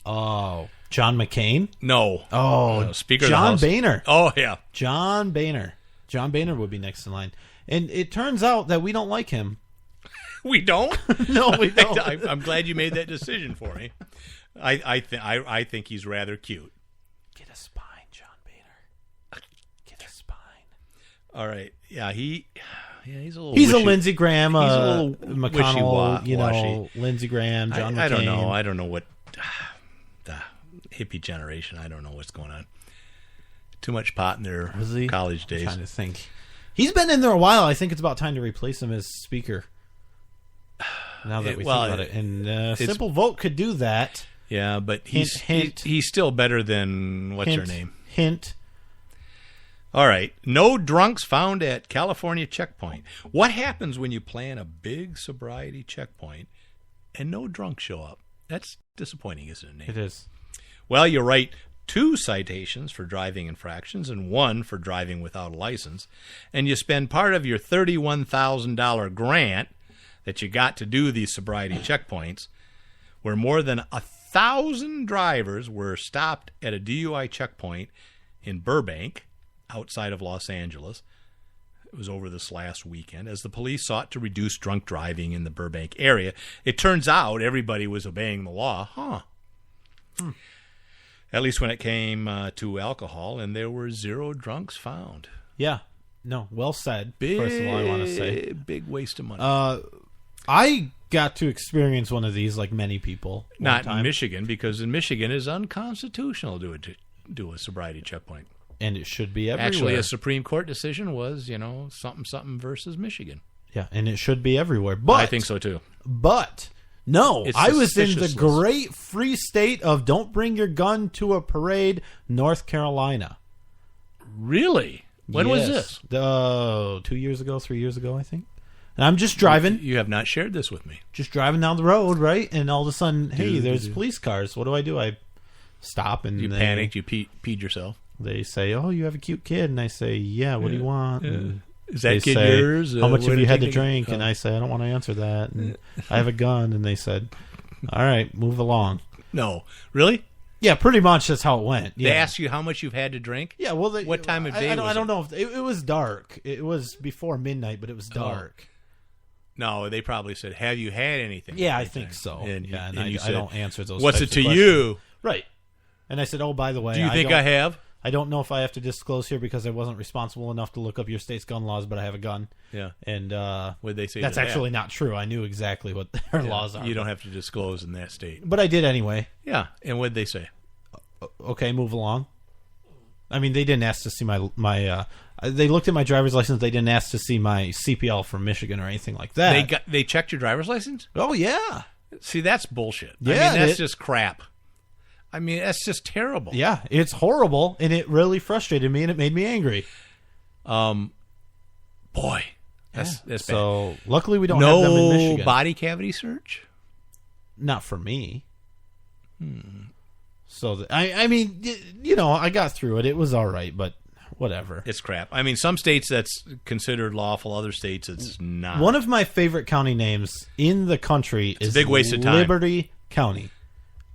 Oh, John McCain? No. Oh, no, Speaker John of the House. Boehner. Oh, yeah. John Boehner. John Boehner would be next in line. And it turns out that we don't like him. We don't? No, we don't. I'm glad you made that decision for me. I think he's rather cute. Get a spine, John Boehner. Get a spine. All right. Yeah, he's a little. He's a Lindsey Graham, he's a little McConnell, Lindsey Graham, John McCain. I don't know what the hippie generation. I don't know what's going on. Too much pot in their college days. I'm trying to think. He's been in there a while. I think it's about time to replace him as Speaker. Now that we think about it, and a simple vote could do that. Yeah, but he's still better than what's her name? Hint. All right. No drunks found at California checkpoint. What happens when you plan a big sobriety checkpoint and no drunks show up? That's disappointing, isn't it, Nate? It is. Well, you write 2 citations for driving infractions and 1 for driving without a license, and you spend part of your $31,000 grant that you got to do these sobriety checkpoints where more than 1,000 drivers were stopped at a DUI checkpoint in Burbank, outside of Los Angeles. It was over this last weekend, as the police sought to reduce drunk driving in the Burbank area. It turns out everybody was obeying the law. At least when it came to alcohol, and there were 0 drunks found. Yeah. No, well said. First of all, I want to say. Big waste of money. I got to experience one of these like many people. Not in Michigan, because in Michigan it is unconstitutional to do a sobriety checkpoint. And it should be everywhere. Actually, a Supreme Court decision was, something versus Michigan. Yeah, and it should be everywhere. But I think so, too. But, no, It's I was in the suspicious. great free state of don't bring your gun to a parade, North Carolina. Really? When was this? 2 years ago, 3 years ago, I think. And I'm just driving. You have not shared this with me. Just driving down the road, right? And all of a sudden, hey, there's police cars. What do? I stop and You panicked. You peed yourself. They say, "Oh, you have a cute kid," and I say, "Yeah, what do you want?" And is that kid say, yours? How much have you had to take drink? And I say, "I don't want to answer that." And I have a gun, and they said, "All right, move along." No, really? Yeah, pretty much that's how it went. They asked you how much you've had to drink? Yeah, well, what time of day was it? I don't know. If it was dark. It was before midnight, but it was dark. No, they probably said, "Have you had anything?" Yeah, I think so. And you said, I don't answer those. What's types it of to questions. you? Right. And I said, "Oh, by the way, do you think I have?" I don't know if I have to disclose here because I wasn't responsible enough to look up your state's gun laws, but I have a gun. Yeah. And what'd they say? That's to actually that? not true. I knew exactly what their laws are. You don't have to disclose in that state. But I did anyway. Yeah. And what'd they say? Okay, move along. I mean, they didn't ask to see my they looked at my driver's license. They didn't ask to see my CPL from Michigan or anything like that. They checked your driver's license? Oh, yeah. See, that's bullshit. Yeah, I mean, that's just crap. I mean, that's just terrible. Yeah, it's horrible, and it really frustrated me, and it made me angry. Boy, that's bad. So luckily we don't have them in Michigan. No body cavity search? Not for me. So I mean, I got through it. It was all right, but whatever. It's crap. I mean, some states that's considered lawful, other states it's not. One of my favorite county names in the country is a big waste of time. Liberty County.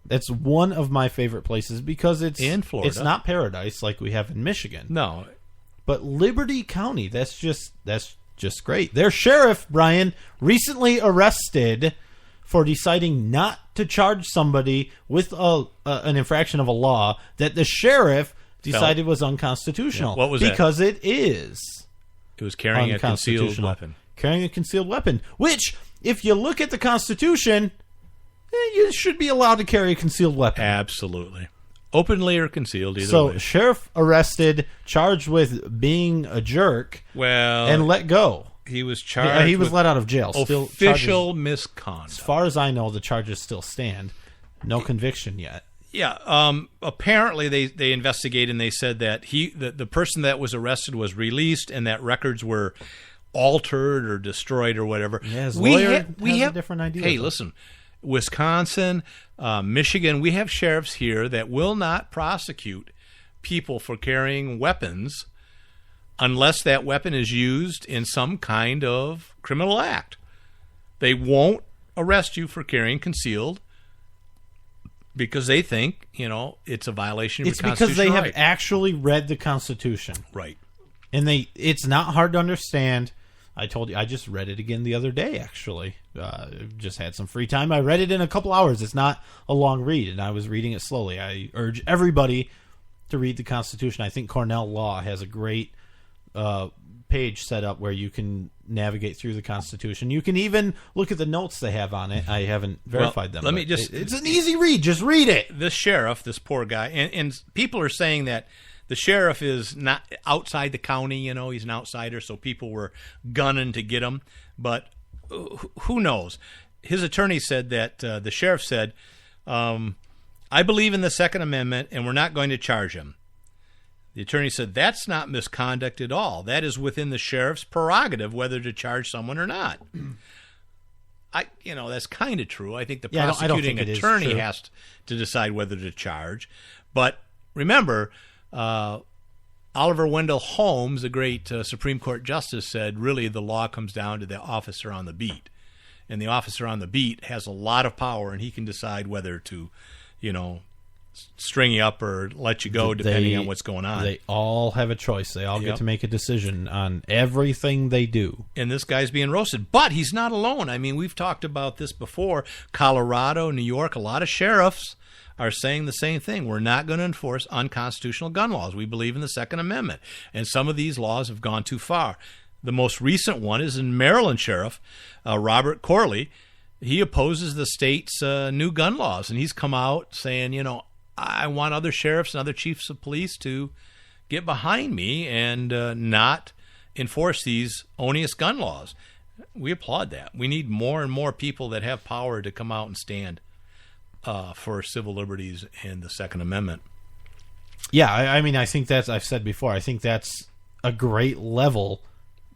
That's one of my favorite places because it's in Florida. It's not paradise like we have in Michigan. No, but Liberty County. That's just great. Their sheriff, Brian, recently arrested for deciding not to charge somebody with an infraction of a law that the sheriff decided was unconstitutional. Yeah. What was because that? It is. It was carrying a concealed weapon. Carrying a concealed weapon, which, if you look at the Constitution, you should be allowed to carry a concealed weapon. Absolutely. Openly or concealed, either way. So, sheriff arrested, charged with being a jerk, and let go. He was charged. He was let out of jail. Official misconduct. As far as I know, the charges still stand. No conviction yet. Yeah. Apparently, they investigated and they said that the person that was arrested was released and that records were altered or destroyed or whatever. Yeah, his lawyer has a different idea. Hey, listen. Wisconsin, Michigan, we have sheriffs here that will not prosecute people for carrying weapons unless that weapon is used in some kind of criminal act. They won't arrest you for carrying concealed because they think, it's a violation of your constitutional right. It's because they have actually read the Constitution. Right. And it's not hard to understand. I told you, I just read it again the other day, actually. Just had some free time. I read it in a couple hours. It's not a long read, and I was reading it slowly. I urge everybody to read the Constitution. I think Cornell Law has a great page set up where you can navigate through the Constitution. You can even look at the notes they have on it. I haven't verified them. It's an easy read. Just read it. This sheriff, this poor guy, and people are saying that the sheriff is not outside the county, he's an outsider, so people were gunning to get him. But who knows? His attorney said that the sheriff said, I believe in the Second Amendment, and we're not going to charge him. The attorney said, that's not misconduct at all. That is within the sheriff's prerogative whether to charge someone or not. That's kind of true. I think the prosecuting attorney has to decide whether to charge. But remember, Oliver Wendell Holmes, the great Supreme Court justice, said really the law comes down to the officer on the beat. and the officer on the beat has a lot of power, and he can decide whether to, string you up or let you go depending on what's going on. They all have a choice. They all get to make a decision on everything they do. And this guy's being roasted. But he's not alone. I mean, we've talked about this before. Colorado, New York, a lot of sheriffs are saying the same thing. We're not going to enforce unconstitutional gun laws. We believe in the Second Amendment. And some of these laws have gone too far. The most recent one is in Maryland Sheriff Robert Corley. He opposes the state's new gun laws. And he's come out saying, I want other sheriffs and other chiefs of police to get behind me and not enforce these onerous gun laws. We applaud that. We need more and more people that have power to come out and stand for civil liberties and the Second Amendment. Yeah, I mean, I think I've said before, I think that's a great level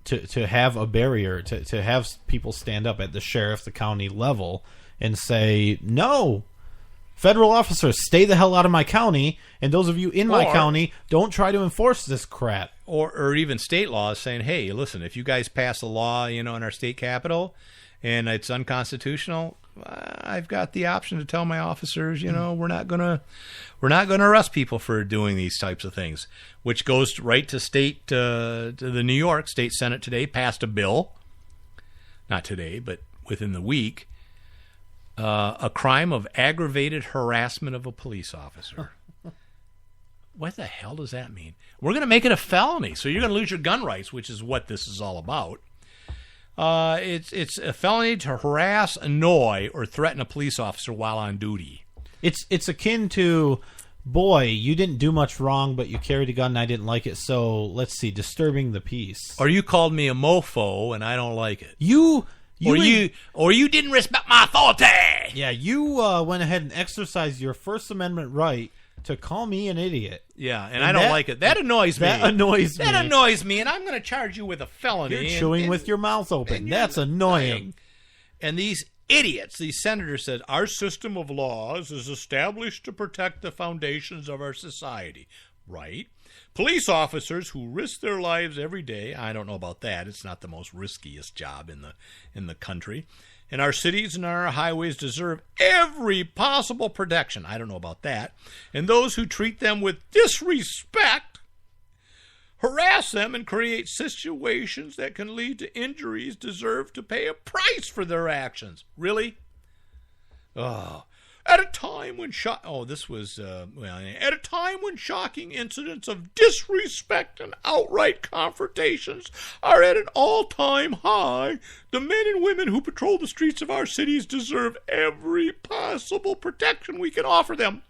to have a barrier, to have people stand up at the sheriff, the county level and say, no, federal officers, stay the hell out of my county, and those of you in my county, don't try to enforce this crap. Or even state laws saying, hey, listen, if you guys pass a law, in our state capital, and it's unconstitutional, I've got the option to tell my officers, we're not gonna arrest people for doing these types of things. Which goes right to state to the New York State Senate today passed a bill, not today, but within the week. A crime of aggravated harassment of a police officer. What the hell does that mean? We're going to make it a felony, so you're going to lose your gun rights, which is what this is all about. It's a felony to harass, annoy, or threaten a police officer while on duty. It's akin to, boy, you didn't do much wrong, but you carried a gun and I didn't like it, so let's see, disturbing the peace. Or you called me a mofo and I don't like it. You didn't respect my authority. Yeah, you went ahead and exercised your First Amendment right to call me an idiot. Yeah, and I don't like it. That annoys me. That annoys me, and I'm going to charge you with a felony. You're chewing with your mouth open. That's annoying. And these idiots, these senators said, our system of laws is established to protect the foundations of our society. Right? Police officers who risk their lives every day, I don't know about that. It's not the most riskiest job in the country. And our cities and our highways deserve every possible protection. I don't know about that. And those who treat them with disrespect, harass them, and create situations that can lead to injuries deserve to pay a price for their actions. Really? Oh. At a time when shocking incidents of disrespect and outright confrontations are at an all-time high, the men and women who patrol the streets of our cities deserve every possible protection we can offer them,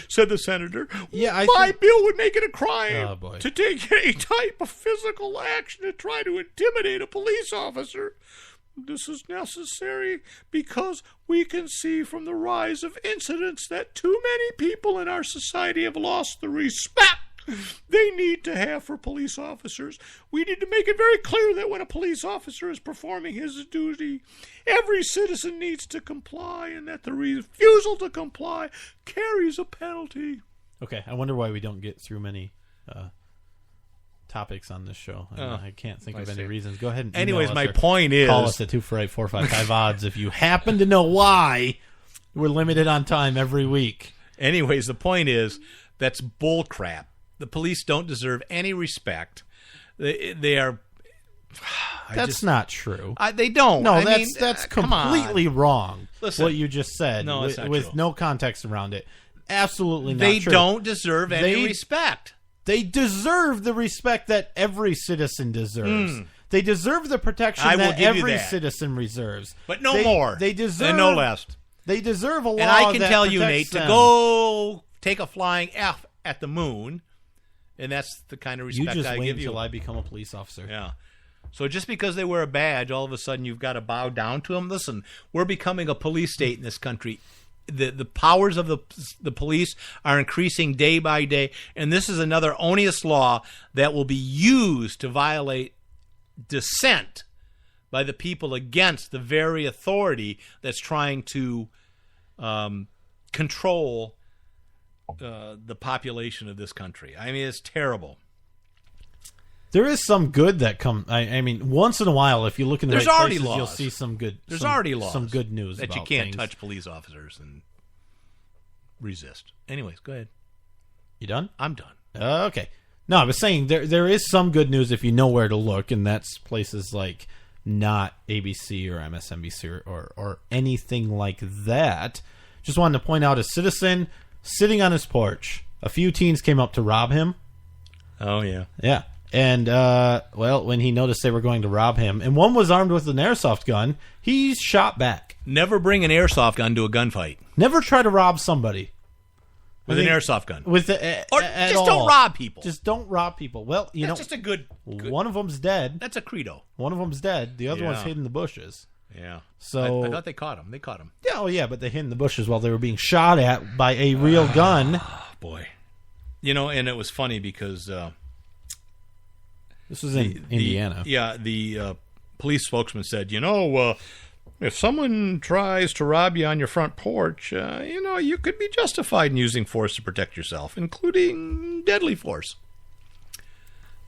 said the senator. Yeah, My bill would make it a crime to take any type of physical action to try to intimidate a police officer. This is necessary because we can see from the rise of incidents that too many people in our society have lost the respect they need to have for police officers. We need to make it very clear that when a police officer is performing his duty, every citizen needs to comply, and that the refusal to comply carries a penalty. Okay, I wonder why we don't get through many topics on this show. I can't think of any reasons. Go ahead and anyways, us my point is, call us at 248-455 odds if you happen to know why we're limited on time every week. Anyways, the point is, that's bull crap. The police don't deserve any respect. They are. That's not true. They don't. No, that's completely wrong. Listen, what you just said, no, with no context around it. Absolutely not true. They true. don't deserve any respect. They deserve the respect that every citizen deserves. They deserve the protection that every citizen deserves. But no more. They deserve and no less. They deserve a law. And I can that tell you, protects Nate, them. to go take a flying F at the moon, and that's the kind of respect I give you. You just wait until I become a police officer. Yeah. So just because they wear a badge, all of a sudden you've got to bow down to them. Listen, we're becoming a police state in this country. The powers of the police are increasing day by day, and this is another onerous law that will be used to violate dissent by the people against the very authority that's trying to control the population of this country. I mean, it's terrible. There is some good that come. I mean, once in a while, if you look in the There's right already places, laws. you'll see some good. There's already laws. Some good news that about you can't things. touch police officers and resist. Anyways, go ahead. You done? I'm done. Okay. No, I was saying there is some good news if you know where to look, and that's places like not ABC or MSNBC or anything like that. Just wanted to point out a citizen sitting on his porch. A few teens came up to rob him. Oh, yeah. Yeah. And, when he noticed they were going to rob him, and one was armed with an airsoft gun, he shot back. Never bring an airsoft gun to a gunfight. Never try to rob somebody. With an airsoft gun. Or just don't rob people. Just don't rob people. Well, you know. That's just a good... One of them's dead. That's a credo. One of them's dead. The other one's hid in the bushes. Yeah. So I thought they caught him. They caught him. Yeah, oh yeah, but they hid in the bushes while they were being shot at by a real gun. Boy. You know, and it was funny because... this was in Indiana. The police spokesman said, if someone tries to rob you on your front porch, you could be justified in using force to protect yourself, including deadly force.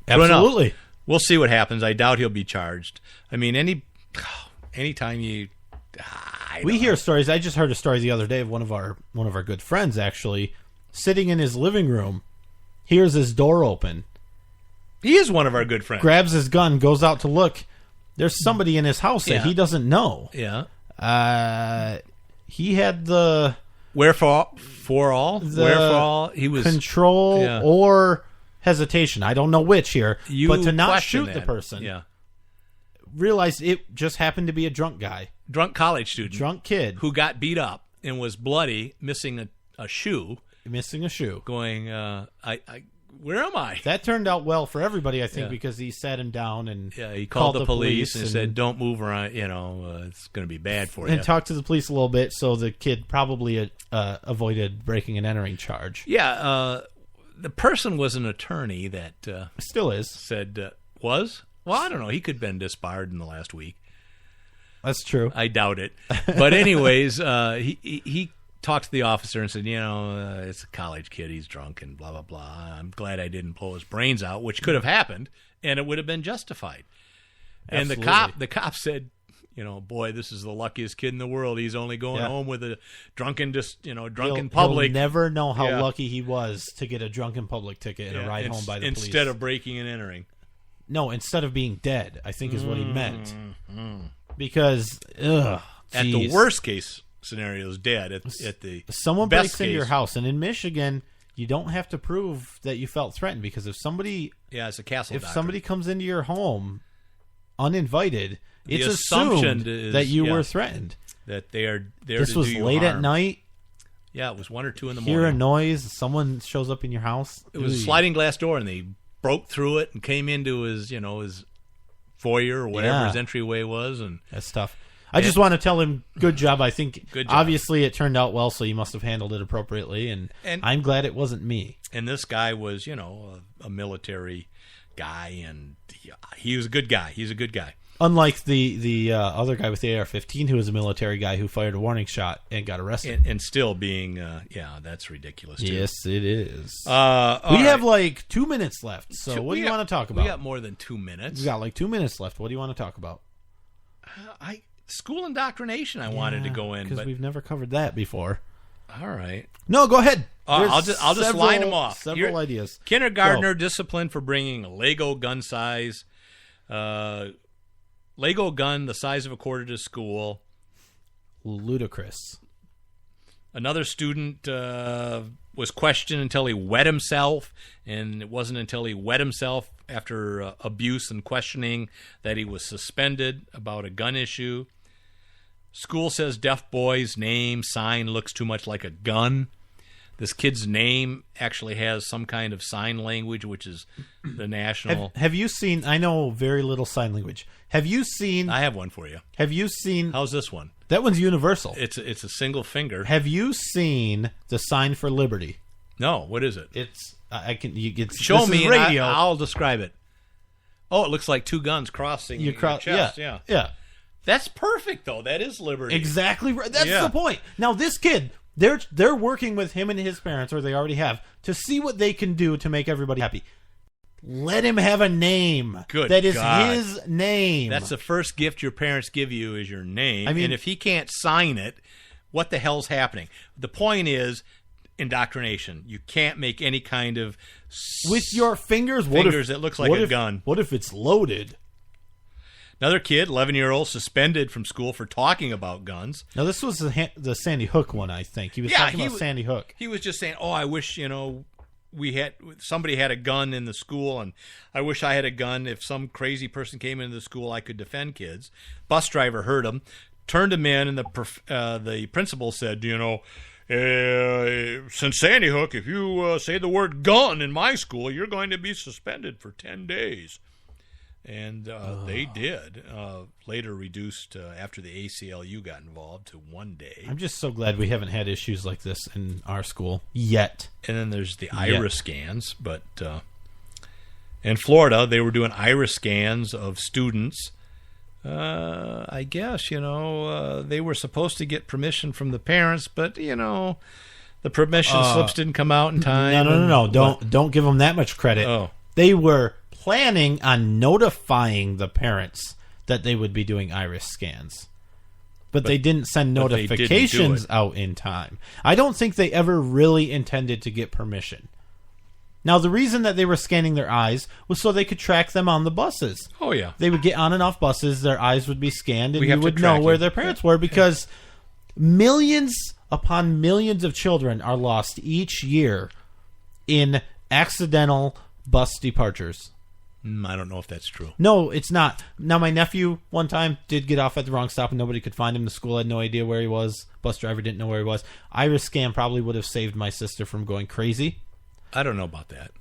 Absolutely. We'll see what happens. I doubt he'll be charged. I mean, anytime you... We hear stories. I just heard a story the other day of one of our good friends, actually, sitting in his living room, hears his door open. He is one of our good friends. Grabs his gun, goes out to look. There's somebody in his house that he doesn't know. Yeah. He had the... Wherefore all? He was... Control or hesitation. I don't know which here. But to not shoot the person. Yeah. Realized it just happened to be a drunk guy. Drunk college student. Drunk kid. Who got beat up and was bloody, missing a shoe. Missing a shoe. Going, where am I? That turned out well for everybody, I think, because he sat him down and he called the police and said, "Don't move around. It's going to be bad for you." And talked to the police a little bit, so the kid probably avoided breaking and entering charge. Yeah, the person was an attorney that still is. Said was. Well, I don't know. He could have been disbarred in the last week. That's true. I doubt it. But anyways, he talked to the officer and said, it's a college kid. He's drunk and blah, blah, blah. I'm glad I didn't blow his brains out, which could have happened, and it would have been justified. Absolutely. And the cop said, boy, this is the luckiest kid in the world. He's only going home with a drunken public. He'll never know how lucky he was to get a drunken public ticket and a ride home by the police. Instead of breaking and entering. No, instead of being dead, I think is what he meant. Because, at the worst case scenario is dead. At the someone best breaks into your house, and in Michigan, you don't have to prove that you felt threatened, because if somebody, it's a castle. If somebody comes into your home uninvited, it's assumption assumed that you were threatened. That they are there. This to was do you late harm. at night. Yeah, it was 1 or 2 in the Hear morning. a noise. Someone shows up in your house. It was a sliding glass door, and they broke through it and came into his foyer or whatever his entryway was, and that's tough. I just want to tell him, good job. I think obviously it turned out well, so you must have handled it appropriately, and I'm glad it wasn't me. And this guy was, a military guy, and he was a good guy. He's a good guy. Unlike the other guy with the AR-15, who was a military guy who fired a warning shot and got arrested. And still being, that's ridiculous, too. Yes, it is. We have like 2 minutes left, so what do you want to talk about? We got more than 2 minutes. We got like 2 minutes left. What do you want to talk about? School indoctrination I wanted to go in. Because we've never covered that before. All right. No, go ahead. I'll just line them off. Several ideas. Kindergartner disciplined for bringing a Lego gun Lego gun the size of a quarter to school. Ludicrous. Another student was questioned until he wet himself, and it wasn't until he wet himself after abuse and questioning that he was suspended about a gun issue. School says deaf boy's name sign looks too much like a gun. This kid's name actually has some kind of sign language, which is the national... Have you seen... I know very little sign language. Have you seen... I have one for you. Have you seen... How's this one? That one's universal. It's a single finger. Have you seen the sign for liberty? No. What is it? It's... It's show me. Radio. I'll describe it. Oh, it looks like two guns crossing your chest. Yeah. That's perfect, though. That is liberty. Exactly right. That's the point. Now, this kid... They're working with him and his parents, or they already have, to see what they can do to make everybody happy. Let him have a name. Good That is God. his name. That's the first gift your parents give you is your name. I mean- and if he can't sign it, what the hell's happening? The point is indoctrination. You can't make any kind of with your fingers. That looks like a gun. What if it's loaded? Another kid, 11-year-old, suspended from school for talking about guns. Now, this was the Sandy Hook one, I think. He was talking about Sandy Hook. He was just saying, I wish, somebody had a gun in the school, and I wish I had a gun. If some crazy person came into the school, I could defend kids. Bus driver heard him, turned him in, and the principal said, since Sandy Hook, if you say the word gun in my school, you're going to be suspended for 10 days. And they did. Later reduced after the ACLU got involved to 1 day. I'm just so glad we haven't had issues like this in our school yet. And then there's the iris scans. But in Florida, they were doing iris scans of students. I guess, they were supposed to get permission from the parents, but, the permission slips didn't come out in time. No. Don't give them that much credit. Oh. They were planning on notifying the parents that they would be doing iris scans. But they didn't send notifications out in time. I don't think they ever really intended to get permission. Now, the reason that they were scanning their eyes was so they could track them on the buses. Oh, yeah. They would get on and off buses, their eyes would be scanned, and We you have to would track know where you. their parents were, because millions upon millions of children are lost each year in accidental bus departures. I don't know if that's true. No, it's not. Now, my nephew one time did get off at the wrong stop and nobody could find him. The school had no idea where he was. Bus driver didn't know where he was. Iris scan probably would have saved my sister from going crazy. I don't know about that.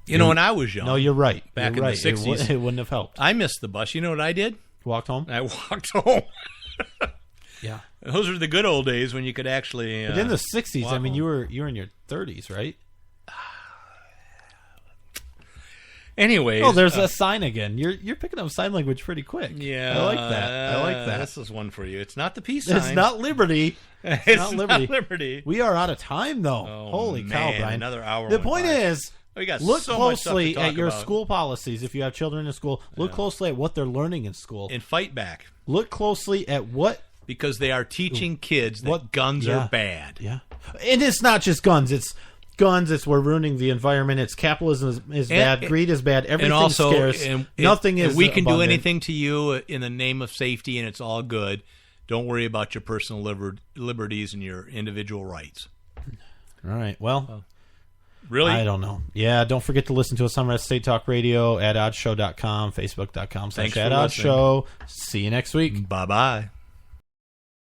When I was young. No, you're right. Back You're in right. the 60s. It wouldn't have helped. I missed the bus. You know what I did? Walked home? I walked home. Yeah. Those were the good old days when you could actually... But in the 60s, I mean, home. you were in your 30s, right? Anyways... Oh, there's a sign again. You're picking up sign language pretty quick. Yeah. I like that. This is one for you. It's not the peace sign. It's not liberty. It's not liberty. We are out of time, though. Oh, Holy cow, man, Brian. another hour The went point by. is, We got look so much stuff to closely talk at your about. school policies if you have children in school. Look closely at what they're learning in school. And fight back. Look closely at what... Because they are teaching kids that guns are bad. Yeah. And it's not just guns. It's guns. It's we're ruining the environment. It's capitalism is bad. Greed is bad. Everything's scarce. Nothing is we can do abundant. anything to you in the name of safety, and it's all good. Don't worry about your personal liberties and your individual rights. All right. Well, really? I don't know. Yeah, don't forget to listen to us on Red State Talk Radio, @oddshow.com, facebook.com/@oddshow. See you next week. Bye-bye.